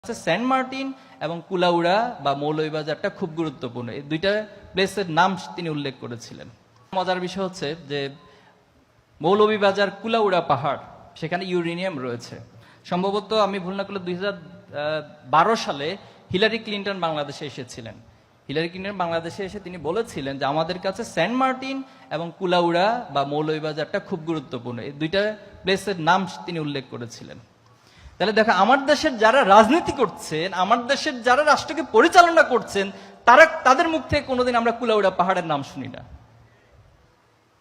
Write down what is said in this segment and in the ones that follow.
Saint Martin এবং কুলাউড়া বা মৌলভীবাজারটা খুব গুরুত্বপূর্ণ। এই দুইটা প্লেসের নাম তিনি উল্লেখ করেছিলেন। মজার বিষয় হচ্ছে যে মৌলভীবাজার কুলাউড়া পাহাড়, সেখানে ইউরেনিয়াম রয়েছে। সম্ভবত আমি ভুল না করলে 2012 সালে হিলারি ক্লিন্টন বাংলাদেশে এসেছিলেন। হিলারি ক্লিন্টন বাংলাদেশে এসে তিনি বলেছিলেন যে আমাদের কাছে সেন্ট মার্টিন এবং কুলাউড়া বা মৌলভীবাজারটা খুব গুরুত্বপূর্ণ। এই দুইটা প্লেসের নাম তিনি উল্লেখ করেছিলেন। তাহলে দেখো, আমার দেশের যারা রাজনীতি করছেন, আমার দেশের যারা রাষ্ট্রকে পরিচালনা করছেন, তাদের মুখ থেকে কোনোদিন আমরা কুলাউড়া পাহাড়ের নাম শুনি না।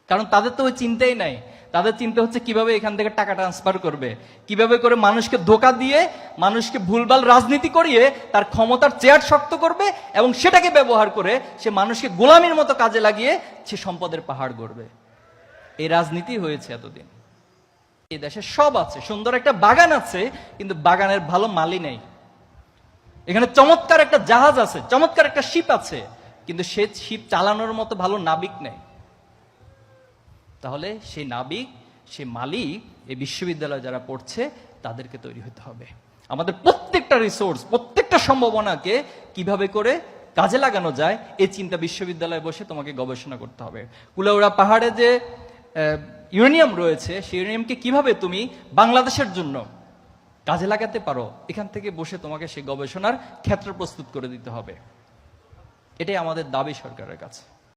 কারণ তাদের তো ওই চিন্তাই নাই। তাদের চিন্তা হচ্ছে কিভাবে এখান থেকে টাকা ট্রান্সফার করবে, কিভাবে করে মানুষকে ধোঁকা দিয়ে, মানুষকে ভুলভাল রাজনীতি করিয়ে তার ক্ষমতার চেয়ার শক্ত করবে এবং সেটাকে ব্যবহার করে সে মানুষকে গোলামির মতো কাজে লাগিয়ে সে সম্পদের পাহাড় গড়বে। এই রাজনীতি হয়েছে এতদিন। এই দেশে সব আছে, সুন্দর একটা বাগান আছে, কিন্তু বাগানের ভালো মালি নেই। এখানে চমৎকার একটা জাহাজ আছে, চমৎকার একটা শিপ আছে, কিন্তু সে শিপ চালানোর মতো ভালো নাবিক নেই। তাহলে সেই নাবিক, সেই মালিক এই বিশ্ববিদ্যালয়ে যারা পড়ছে তাদেরকে তৈরি হতে হবে। আমাদের প্রত্যেকটা রিসোর্স, প্রত্যেকটা সম্ভাবনাকে কিভাবে করে কাজে লাগানো যায় এই চিন্তা বিশ্ববিদ্যালয়ে বসে তোমাকে গবেষণা করতে হবে। কুলাউড়া পাহাড়ে যে ইউরেনিয়াম রয়েছে, সেই ইউরেনিয়ামকে কিভাবে তুমি বাংলাদেশের জন্য কাজে লাগাতে পারো, এখান থেকে বসে তোমাকে সেই গবেষণার ক্ষেত্র প্রস্তুত করে দিতে হবে। এটাই আমাদের দাবি সরকারের কাছে।